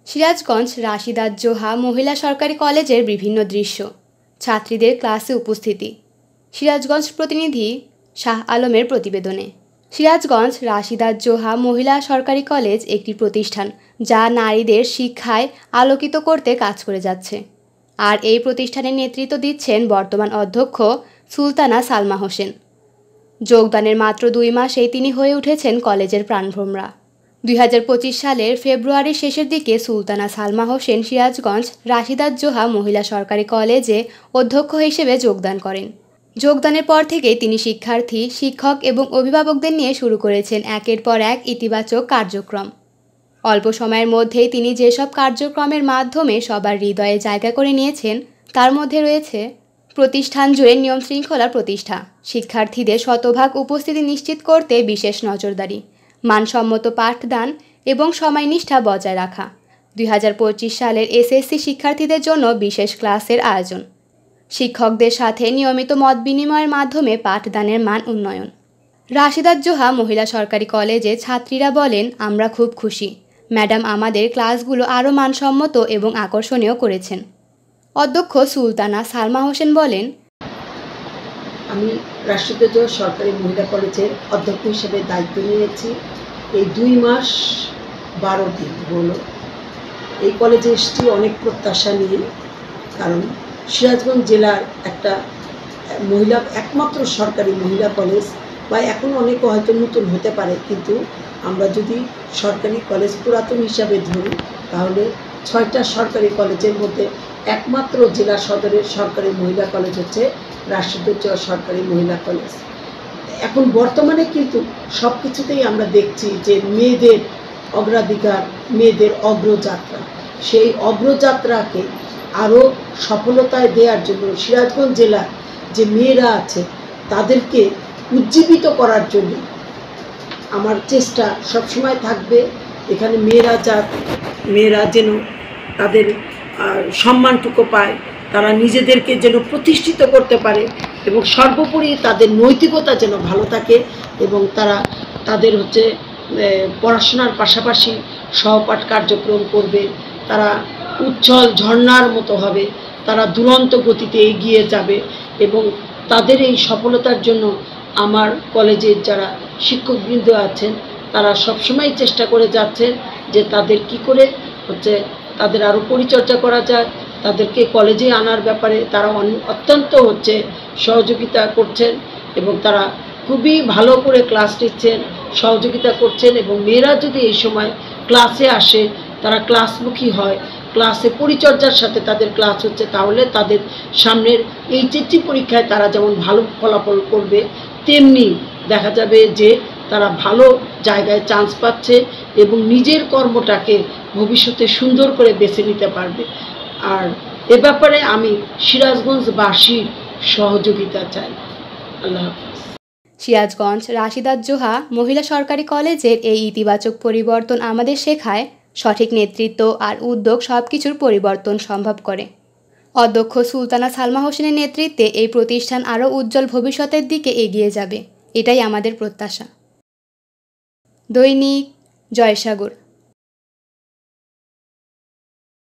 সিরাজগঞ্জ রাশিদাত জোহা মহিলা সরকারি কলেজের বিভিন্ন দৃশ্য, ছাত্রীদের ক্লাসে উপস্থিতি। সিরাজগঞ্জ প্রতিনিধি শাহ আলমের প্রতিবেদনে। সিরাজগঞ্জ রাশিদাত জোহা মহিলা সরকারি কলেজ একটি প্রতিষ্ঠান যা নারীদের শিক্ষায় আলোকিত করতে কাজ করে যাচ্ছে। আর এই প্রতিষ্ঠানের নেতৃত্ব দিচ্ছেন বর্তমান অধ্যক্ষ সুলতানা সালমা হোসেন। যোগদানের মাত্র 2 মাসেই তিনি হয়ে উঠেছেন কলেজের প্রাণভোমরা। 2025 সালের ফেব্রুয়ারির শেষের দিকে সুলতানা সালমা হোসেন সিরাজগঞ্জ রাশিদাত জোহা মহিলা সরকারি কলেজে অধ্যক্ষ হিসেবে যোগদান করেন। যোগদানের পর থেকেই তিনি শিক্ষার্থী, শিক্ষক এবং অভিভাবকদের নিয়ে শুরু করেছেন একের পর এক ইতিবাচক কার্যক্রম। অল্প সময়ের মধ্যেই তিনি যেসব কার্যক্রমের মাধ্যমে সবার হৃদয়ে জায়গা করে নিয়েছেন তার মধ্যে রয়েছে প্রতিষ্ঠান জুড়ে নিয়মশৃঙ্খলা প্রতিষ্ঠা, শিক্ষার্থীদের শতভাগ উপস্থিতি নিশ্চিত করতে বিশেষ নজরদারি, মানসম্মত পাঠদান এবং সময়নিষ্ঠা বজায় রাখা, 2025 সালের এসএসসি শিক্ষার্থীদের জন্য বিশেষ ক্লাসের আয়োজন, শিক্ষকদের সাথে নিয়মিত মত বিনিময়ের মাধ্যমে পাঠদানের মান উন্নয়ন। রাশিদাত জোহা মহিলা সরকারি কলেজে ছাত্রীরা বলেন, আমরা খুব খুশি, ম্যাডাম আমাদের ক্লাসগুলো আরও মানসম্মত এবং আকর্ষণীয় করেছেন। অধ্যক্ষ সুলতানা সালমা হোসেন বলেন, আমি রাশিদাত জোহা সরকারি মহিলা কলেজের অধ্যক্ষ হিসেবে দায়িত্ব নিয়েছি। এই 2 মাস 12 দিন হলো এই কলেজে এসেছি অনেক প্রত্যাশা নিয়ে, কারণ সিরাজগঞ্জ জেলার একটা মহিলা একমাত্র সরকারি মহিলা কলেজ, বা এখন অনেকে হয়তো নতুন হতে পারে, কিন্তু আমরা যদি সরকারি কলেজ পুরাতন হিসাবে ধরি তাহলে 6টা সরকারি কলেজের মধ্যে একমাত্র জেলা সদরের সরকারি মহিলা কলেজ হচ্ছে রাশিদাত জোহা সরকারি মহিলা কলেজ। এখন বর্তমানে কিন্তু সব কিছুতেই আমরা দেখছি যে মেয়েদের অগ্রাধিকার, মেয়েদের অগ্রযাত্রা, সেই অগ্রযাত্রাকে আরও সফলতায় দেওয়ার জন্য সিরাজগঞ্জ জেলার যে মেয়েরা আছে তাদেরকে উজ্জীবিত করার জন্য আমার চেষ্টা সবসময় থাকবে। এখানে মেয়েরা যেন তাদের সম্মানটুকু পায়, তারা নিজেদেরকে যেন প্রতিষ্ঠিত করতে পারে এবং সর্বোপরি তাদের নৈতিকতা যেন ভালো থাকে এবং তারা তাদের পড়াশোনার পাশাপাশি সহপাঠ কার্যক্রম করবে, তারা উচ্ছল ঝর্ণার মতো হবে, তারা দুরন্ত গতিতে এগিয়ে যাবে। এবং তাদের এই সফলতার জন্য আমার কলেজের যারা শিক্ষকবৃন্দ আছেন তারা সবসময় চেষ্টা করে যাচ্ছেন যে তাদের কি করে তাদের আরও পরিচর্যা করা যায়, তাদেরকে কলেজে আনার ব্যাপারে তারা অত্যন্ত সহযোগিতা করছেন এবং তারা খুবই ভালো করে ক্লাস নিচ্ছেন, সহযোগিতা করছেন। এবং মেয়েরা যদি এই সময় ক্লাসে আসে, তারা ক্লাসমুখী হয়, ক্লাসে পরিচর্যার সাথে তাদের ক্লাস হচ্ছে, তাহলে তাদের সামনের এইচএসসি পরীক্ষায় তারা যেমন ভালো ফলাফল করবে, তেমনি দেখা যাবে যে তারা ভালো জায়গায় চান্স পাচ্ছে এবং নিজের কর্মটাকে ভবিষ্যতে সুন্দর করে বেছে নিতে পারবে। আর এ ব্যাপারে আমি সিরাজগঞ্জবাসীর সহযোগিতা চাই। আল্লাহ হাফেজ। সিরাজগঞ্জ রাশিদাত জোহা মহিলা সরকারি কলেজের এই ইতিবাচক পরিবর্তন আমাদের শেখায় সঠিক নেতৃত্ব আর উদ্যোগ সবকিছুর পরিবর্তন সম্ভব করে। অধ্যক্ষ সুলতানা সালমা হোসেনের নেতৃত্বে এই প্রতিষ্ঠান আরও উজ্জ্বল ভবিষ্যতের দিকে এগিয়ে যাবে, এটাই আমাদের প্রত্যাশা। দৈনিক জয়সাগর।